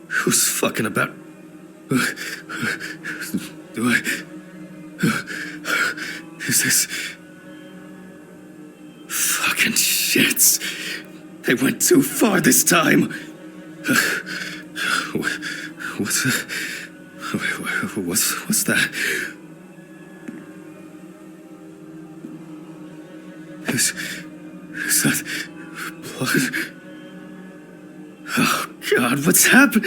Who's fucking about? Is this... Fucking shits. They went too far this time. What's that? Is that blood? Oh, God, what's happened?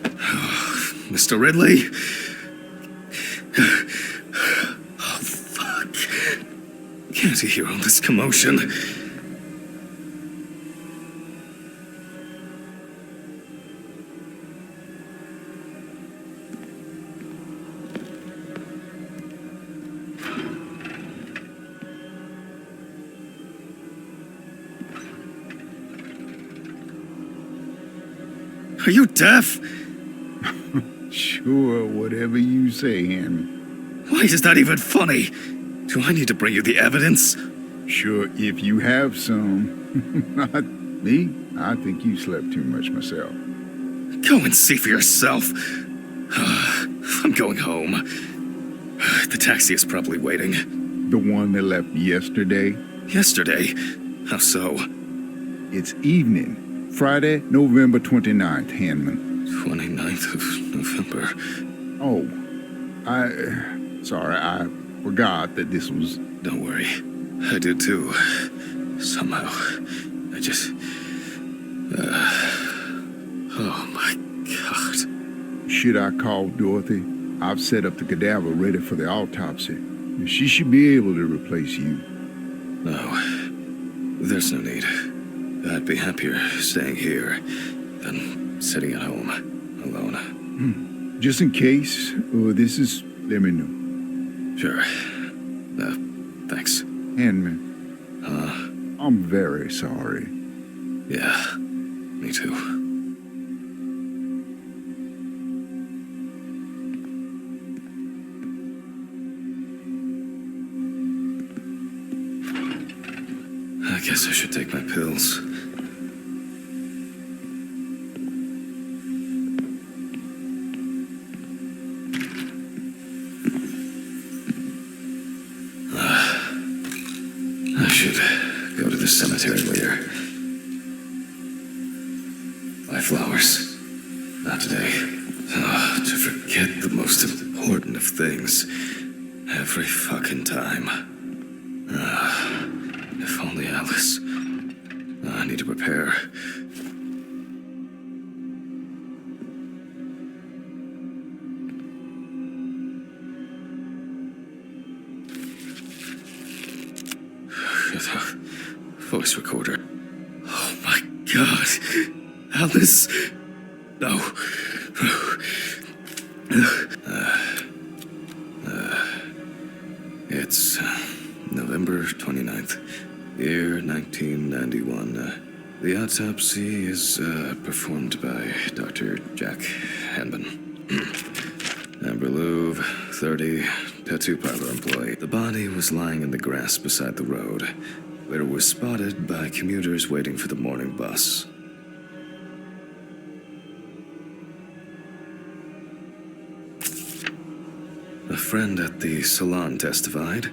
Oh, Mr. Ridley? Oh, fuck. Can't you hear all this commotion? Are you deaf? Sure, whatever you say, Henry. Why is that even funny? Do I need to bring you the evidence? Sure, if you have some. Not me. I think you slept too much myself. Go and see for yourself. I'm going home. The taxi is probably waiting. The one that left yesterday? Yesterday? How so? It's evening. Friday, November 29th, Hanman. 29th of November. Oh, sorry, I forgot that this was... Don't worry. I did too. Somehow. I just... oh my God. Should I call Dorothy? I've set up the cadaver ready for the autopsy. She should be able to replace you. No. There's no need. I'd be happier staying here than sitting at home, alone. Just in case, this is... let me know. Sure. Thanks. Hanman. I'm very sorry. Yeah, me too. I guess I should take my pills. I should go to the cemetery later. Buy flowers. Not today. To forget the most important of things. Every fucking time. If only Alice. I need to prepare. Voice recorder. Oh my God. Alice. No. It's November 29th, year 1991. The autopsy is performed by Dr. Jack Hanban. Amber Louve, 30, tattoo parlor employee. The body was lying in the grass beside the road, where it was spotted by commuters waiting for the morning bus. A friend at the salon testified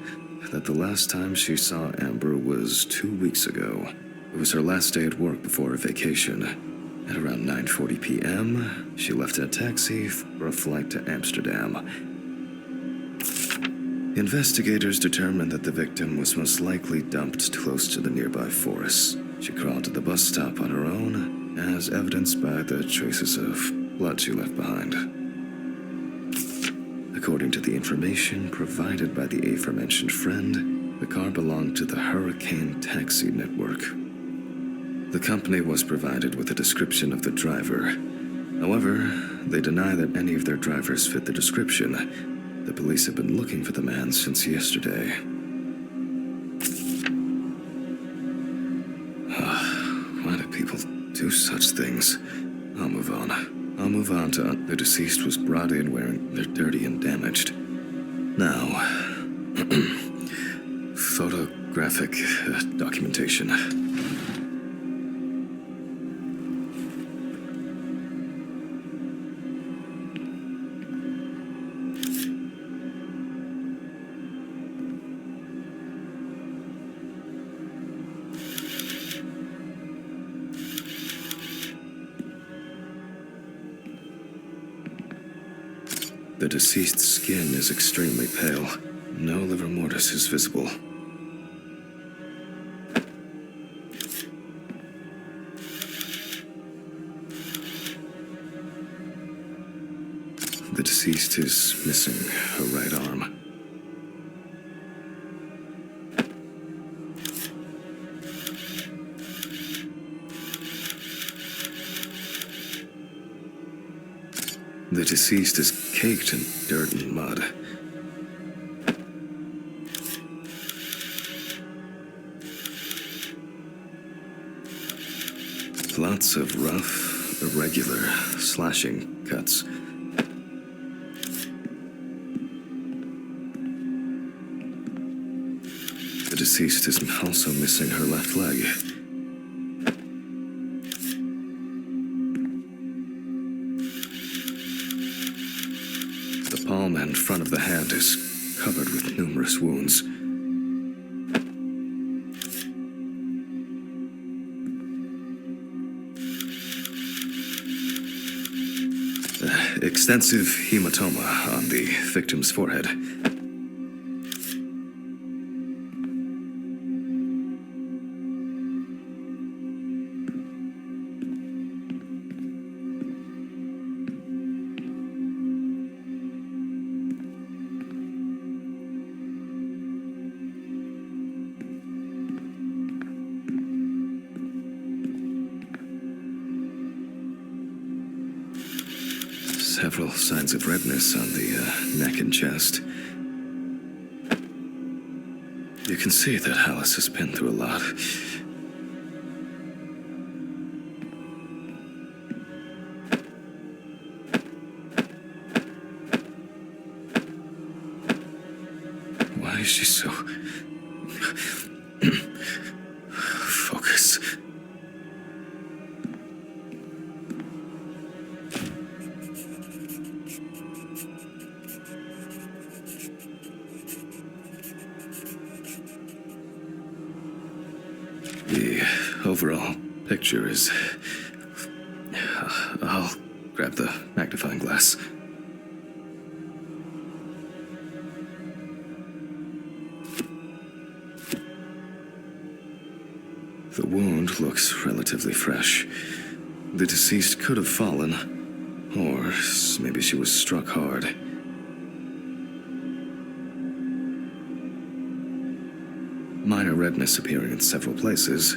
that the last time she saw Amber was 2 weeks ago. It was her last day at work before her vacation. At around 9:40 p.m., she left in a taxi for a flight to Amsterdam. Investigators determined that the victim was most likely dumped close to the nearby forest. She crawled to the bus stop on her own, as evidenced by the traces of blood she left behind. According to the information provided by the aforementioned friend, the car belonged to the Hurricane Taxi Network. The company was provided with a description of the driver. However, they deny that any of their drivers fit the description, The police have been looking for the man since yesterday. Why do people do such things? I'll move on. I'll move on to the deceased was brought in wearing they're dirty and damaged. Now, photographic documentation. The deceased's skin is extremely pale. No livor mortis is visible. The deceased is missing her right arm. The deceased is caked in dirt and mud. Lots of rough, irregular slashing cuts. The deceased is also missing her left leg. The palm and front of the hand is covered with numerous wounds. Extensive hematoma on the victim's forehead. Several signs of redness on the neck and chest. You can see that Alice has been through a lot. Why is she so... Focus. The overall picture is... I'll grab the magnifying glass. The wound looks relatively fresh. The deceased could have fallen, or maybe she was struck hard. Minor redness appearing in several places.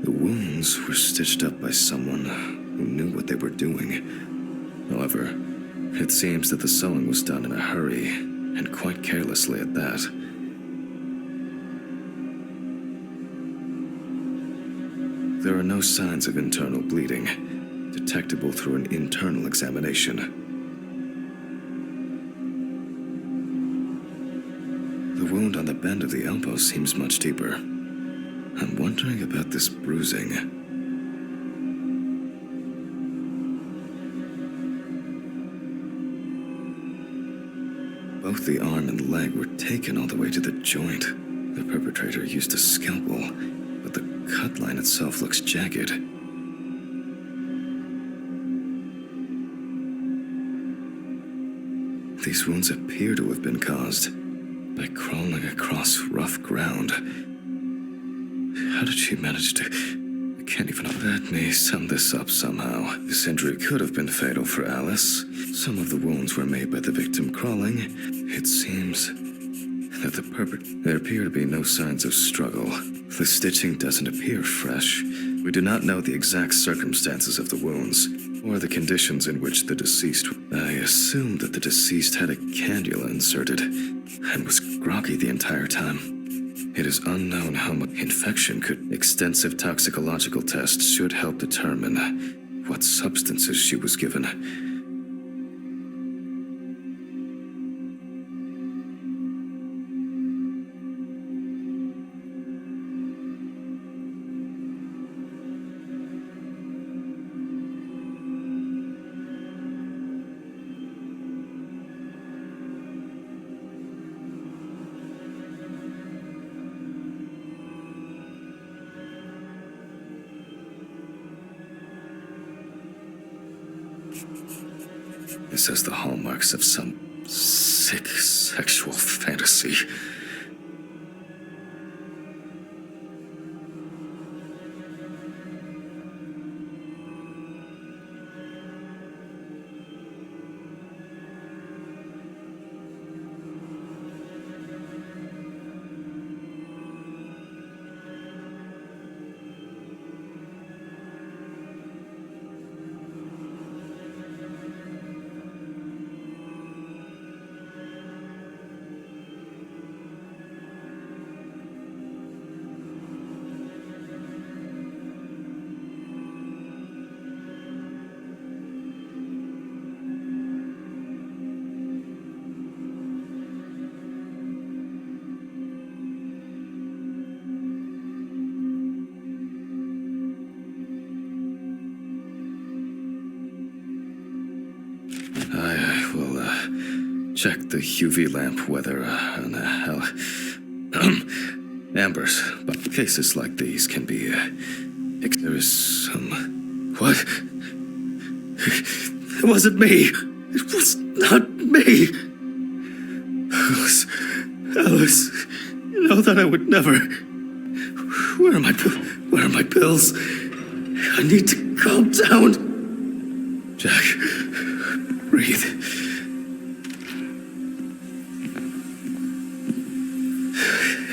The wounds were stitched up by someone who knew what they were doing. However, it seems that the sewing was done in a hurry, and quite carelessly at that. There are no signs of internal bleeding, detectable through an internal examination. The wound on the bend of the elbow seems much deeper. I'm wondering about this bruising. Both the arm and leg were taken all the way to the joint. The perpetrator used a scalpel, but the cut line itself looks jagged. These wounds appear to have been caused by crawling across rough ground. How did she manage to... I can't even... Let me sum this up somehow. This injury could have been fatal for Alice. Some of the wounds were made by the victim crawling. It seems that there appear to be no signs of struggle. The stitching doesn't appear fresh. We do not know the exact circumstances of the wounds. or the conditions in which the deceased... I assumed that the deceased had a cannula inserted and was groggy the entire time. It is unknown how much infection could... Extensive toxicological tests should help determine what substances she was given. This has the hallmarks of some sick sexual fantasy. I will, check the UV lamp whether, ambers, but cases like these can be, there is some... What? It wasn't me! It was not me! Alice, you know that I would never... Where are my pills? I need to calm down. Jack, breathe.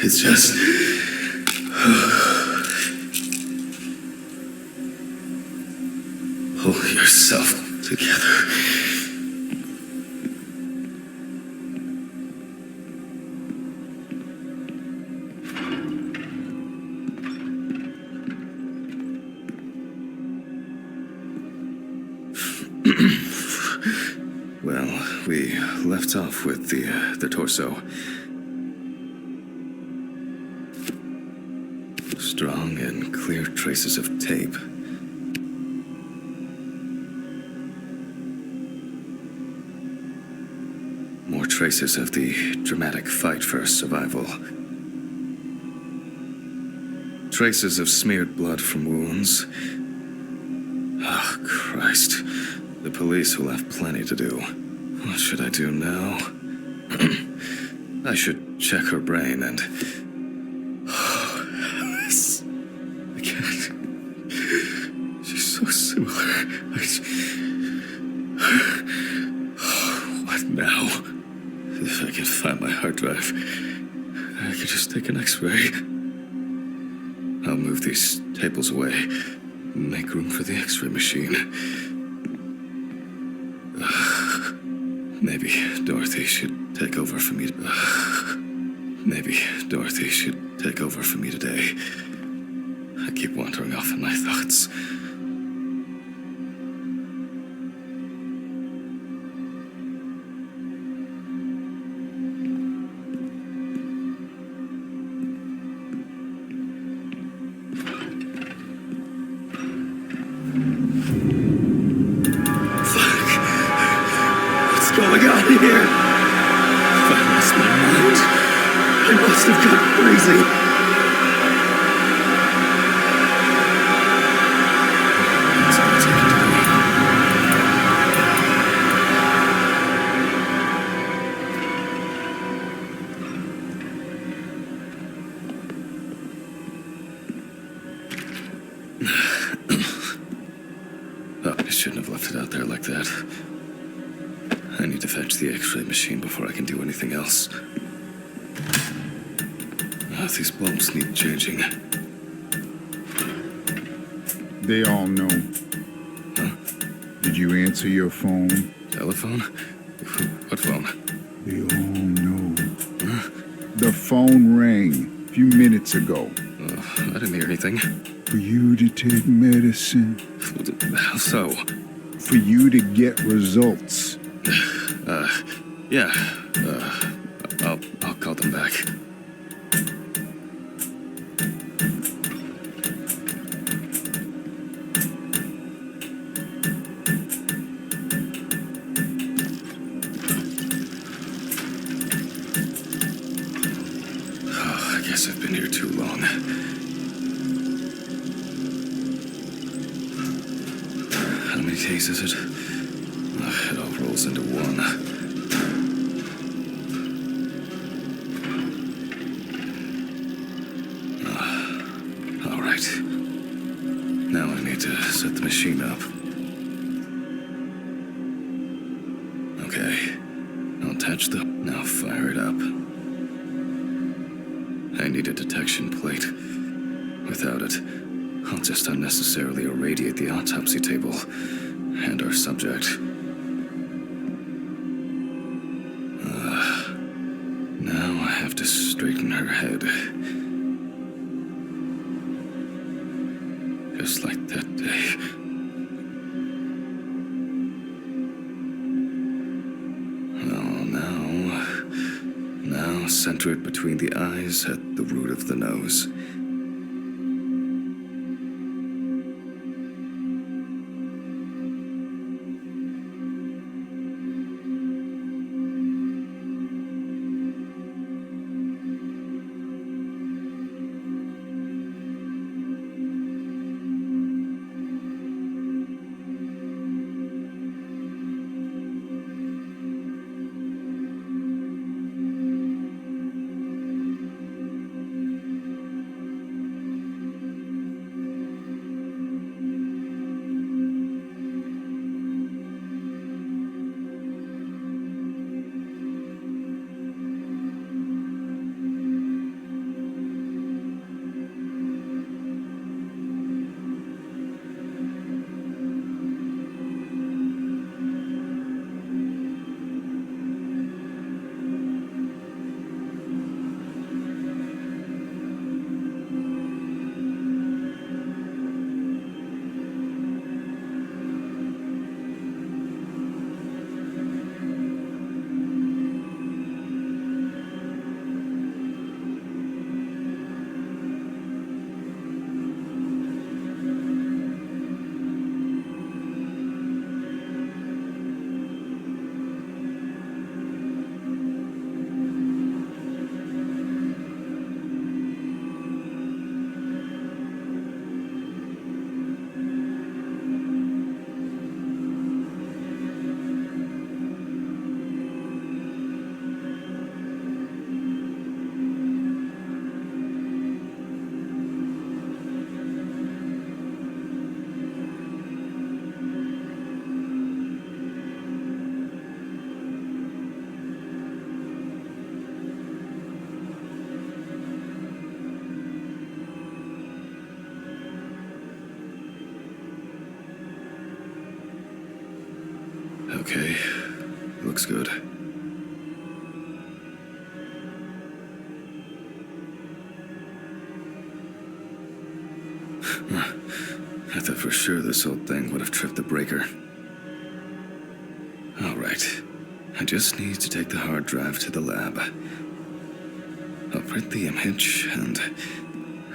It's just... Pull yourself together. Well, we left off with the torso. Strong and clear traces of tape. More traces of the dramatic fight for survival. Traces of smeared blood from wounds. Oh, Christ. The police will have plenty to do. What should I do now? I should check her brain and... Alice. I can't. She's so similar. What now? If I can find my hard drive, I could just take an X-ray. I'll move these tables away. Make room for the X-ray machine. Maybe Dorothy should take over for me. Maybe Dorothy should take over for me today. I keep wandering off in my thoughts. Going on here? If I lost my mind, I must have gone crazy. Oh, I shouldn't have left it out there like that. I need to fetch the X-ray machine before I can do anything else. These bulbs need changing. They all know. Huh? you answer your phone? Telephone? What phone? They all know. The phone rang a few minutes ago. I didn't hear anything. For you to take medicine. How so? For you to get results. Yeah. I'll call them back. I guess I've been here too long. How many days is it? It all rolls into one. All right. Now I need to set the machine up. Okay. I'll attach the... Now fire it up. I need a detection plate. Without it, I'll just unnecessarily irradiate the autopsy table and our subject. Now I have to straighten her head. Just like that day. Now center it between the eyes at the root of the nose. Okay, looks good. I thought for sure this old thing would have tripped the breaker. All right, I just need to take the hard drive to the lab. I'll print the image, and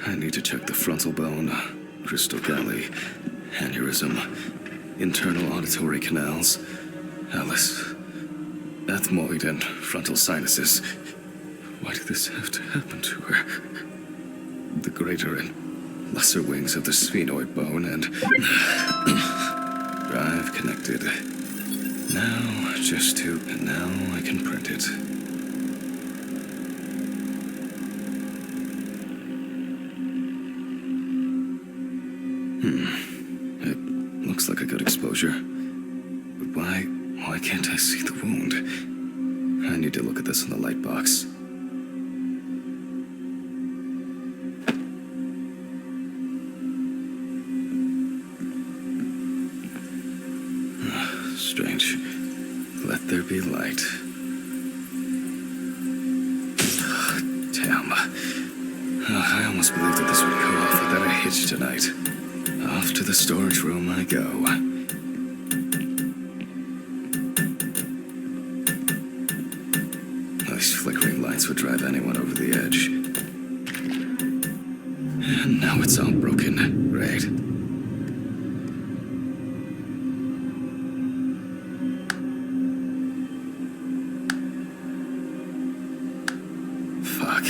I need to check the frontal bone, crystal galley, aneurysm, internal auditory canals, Alice, ethmoid, and frontal sinuses. Why did this have to happen to her? The greater and lesser wings of the sphenoid bone and... drive connected. Now, just to... and now I can print it. It looks like a good exposure. But why can't I see the wound? I need to look at this in the light box. Strange. Let there be light. Damn. I almost believed that this would go off without a hitch tonight. Off to the storage room I go. These flickering lights would drive anyone over the edge. And now it's all broken. Great. Fuck.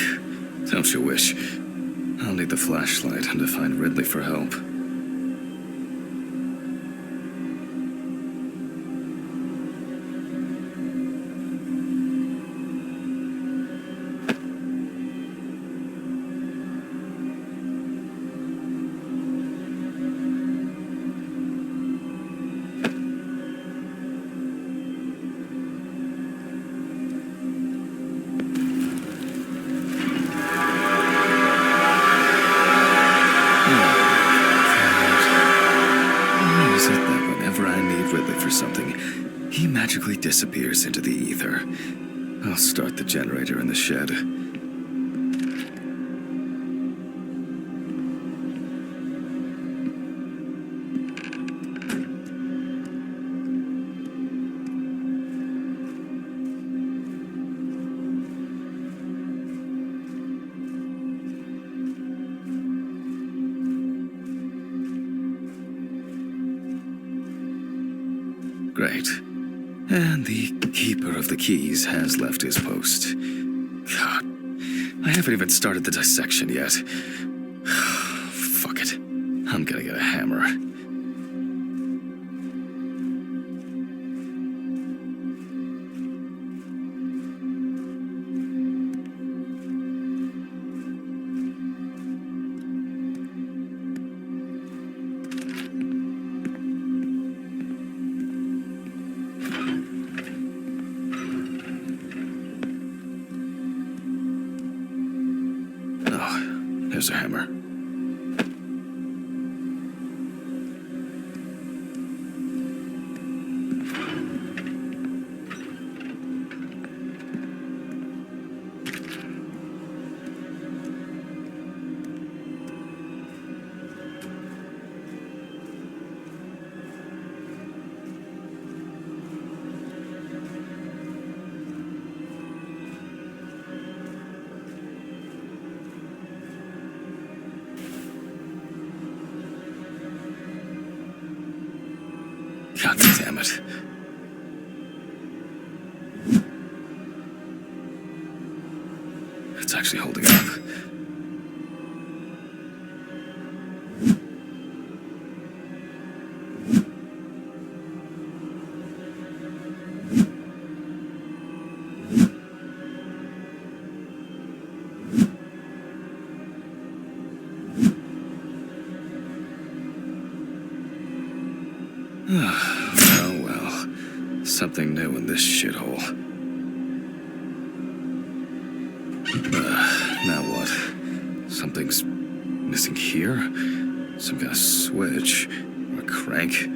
Don't you wish? I'll need the flashlight and to find Ridley for help. Something, he magically disappears into the ether. I'll start the generator in the shed. Great. And the keeper of the keys has left his post. God, I haven't even started the dissection yet. Fuck it. I'm gonna get a hammer. There's a hammer. God damn it. It's actually holding up. Oh well, something new in this shithole. Now what? Something's missing here? Some kind of switch or a crank?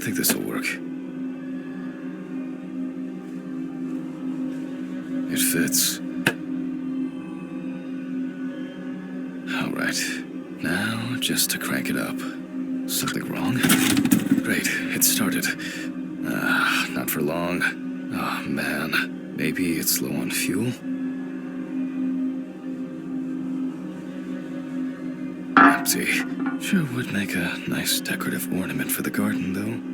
think this will work. It fits. All right. Now, just to crank it up. Something wrong? Great, it started. Not for long. Oh, man. Maybe it's low on fuel? Empty. Sure would make a nice decorative ornament for the garden, though.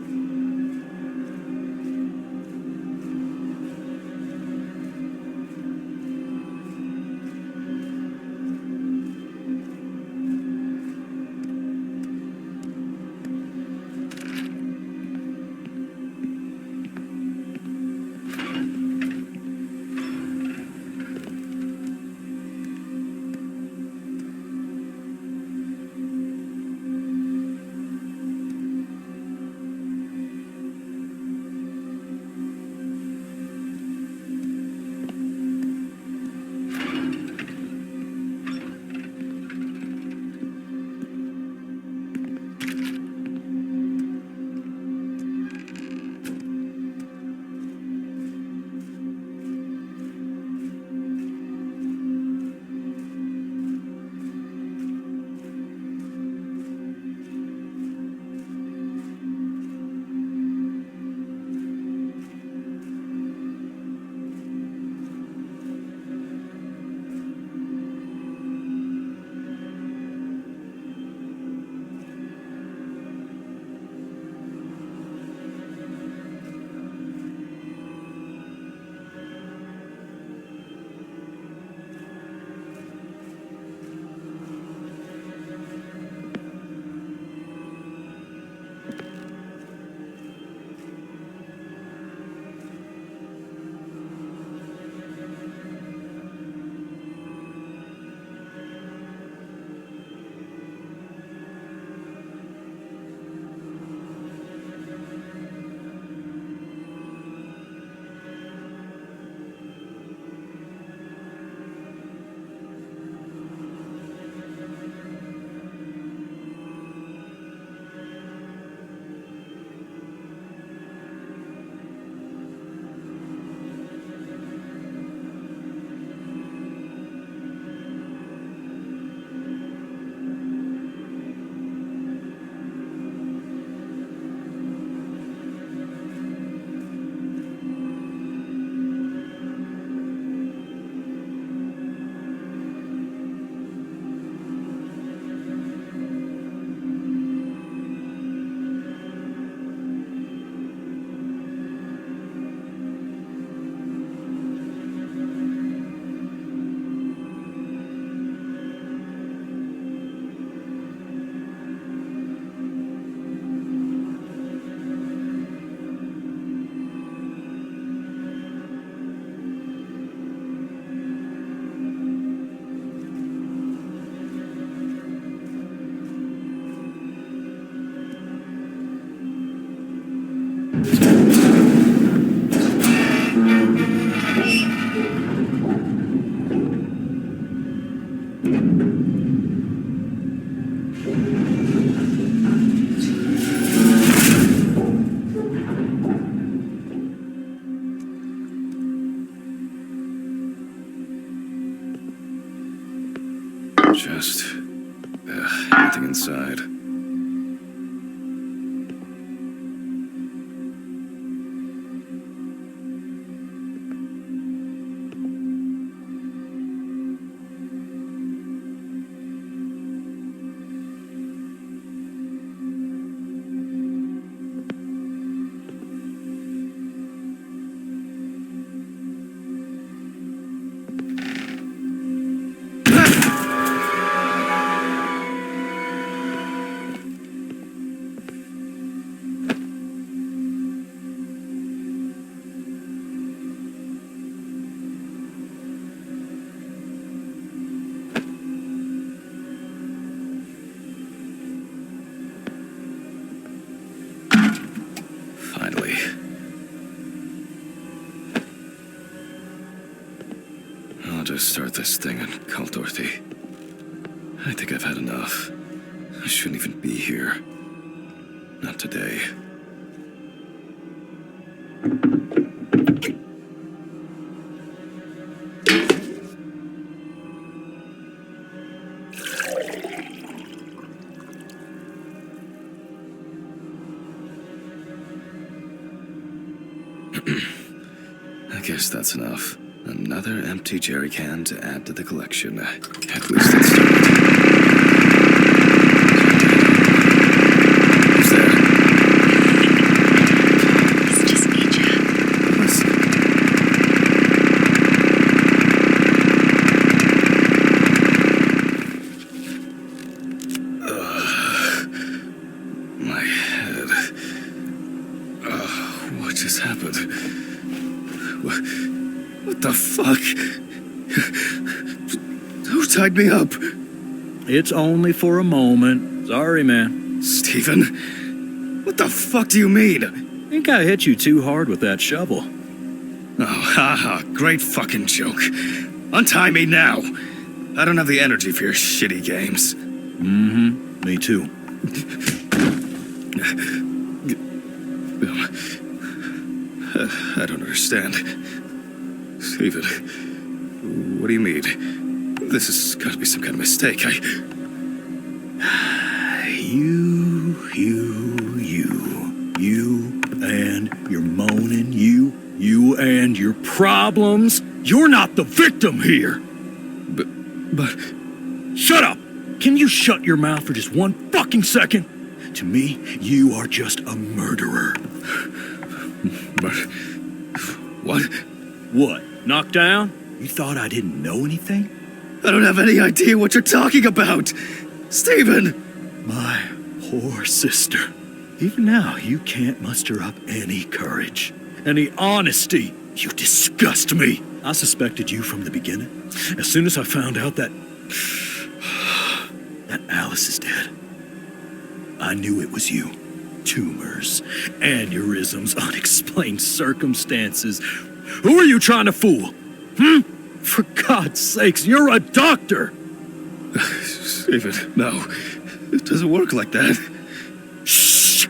Just... nothing inside. Finally. I'll just start this thing and call Dorothy. I think I've had enough. I shouldn't even be here. Not today. I guess that's enough. Another empty jerry can to add to the collection. At least it's started. Who's there? It's just me, Jack. Listen. My head. What just happened? What the fuck? Who tied me up? It's only for a moment. Sorry, man. Stephen? What the fuck do you mean? Think I hit you too hard with that shovel. Oh, haha, great fucking joke. Untie me now. I don't have the energy for your shitty games. Mm-hmm. Me too. I don't understand. Stephen, what do you mean? This has got to be some kind of mistake. You and your moaning, you and your problems. You're not the victim here. But... Shut up! Can you shut your mouth for just one fucking second? To me, you are just a murderer. What? What? Knocked down? You thought I didn't know anything? I don't have any idea what you're talking about! Stephen! My poor sister. Even now, you can't muster up any courage, any honesty. You disgust me. I suspected you from the beginning. As soon as I found out that Alice is dead, I knew it was you. Tumors, aneurysms, unexplained circumstances. Who are you trying to fool? For God's sakes, you're a doctor! Stephen, no. It doesn't work like that. Shh!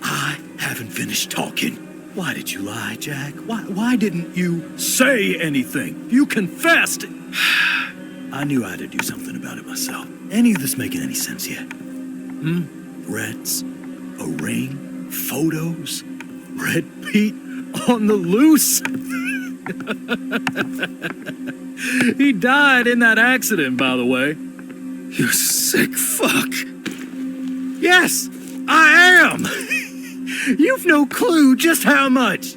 I haven't finished talking. Why did you lie, Jack? Why didn't you say anything? You confessed! I knew I had to do something about it myself. Any of this making any sense yet? Threats, a ring, photos, Red Pete on the loose. He died in that accident, by the way. You sick fuck. Yes, I am. You've no clue just how much.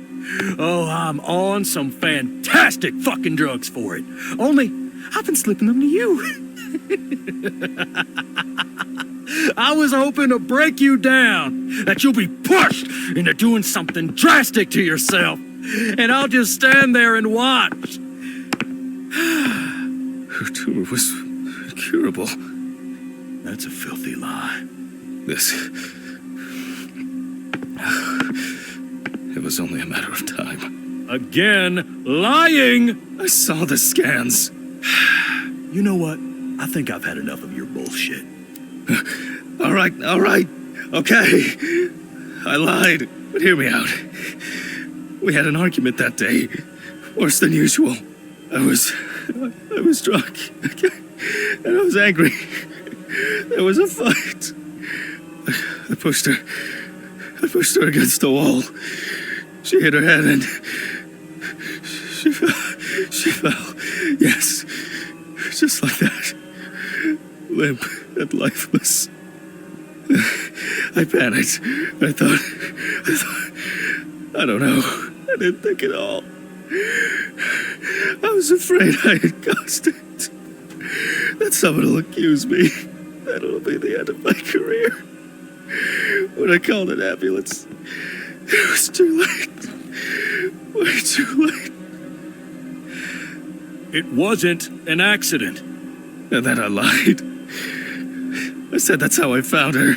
Oh, I'm on some fantastic fucking drugs for it. Only, I've been slipping them to you. I was hoping to break you down, that you'll be pushed into doing something drastic to yourself, and I'll just stand there and watch. Her tumor was incurable. That's a filthy lie. It was only a matter of time. Again, lying! I saw the scans. You know what? I think I've had enough of your bullshit. All right. Okay. I lied, but hear me out. We had an argument that day. Worse than usual. I was drunk. And I was angry. There was a fight. I pushed her against the wall. She hit her head and she fell. Yes. Just like that. Limp and lifeless. I panicked. I thought, I don't know. I didn't think at all. I was afraid I had caused it. That someone will accuse me. That'll be the end of my career. When I called an ambulance, it was too late. Way too late. It wasn't an accident. And then I lied. I said that's how I found her.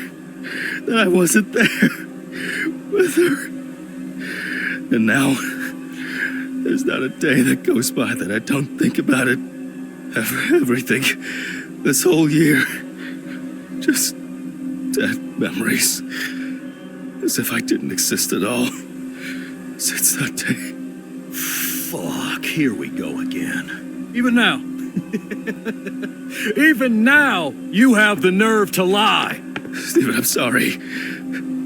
That I wasn't there with her. And now, there's not a day that goes by that I don't think about it. Everything. This whole year. Just dead memories. As if I didn't exist at all. since that day. Fuck, here we go again. Even now. Even now, you have the nerve to lie. Stephen, I'm sorry.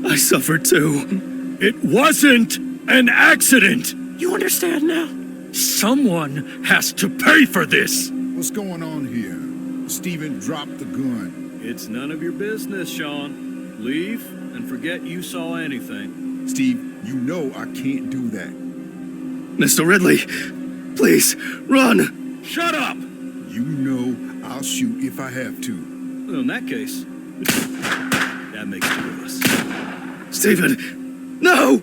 I suffered too. It wasn't an accident. You understand now? Someone has to pay for this. What's going on here? Stephen, drop the gun. It's none of your business, Sean. Leave and forget you saw anything. Steve, you know I can't do that. Mr. Ridley, please, run! Shut up! You know I'll shoot if I have to. Well, in that case, that makes two of us. Stephen, no!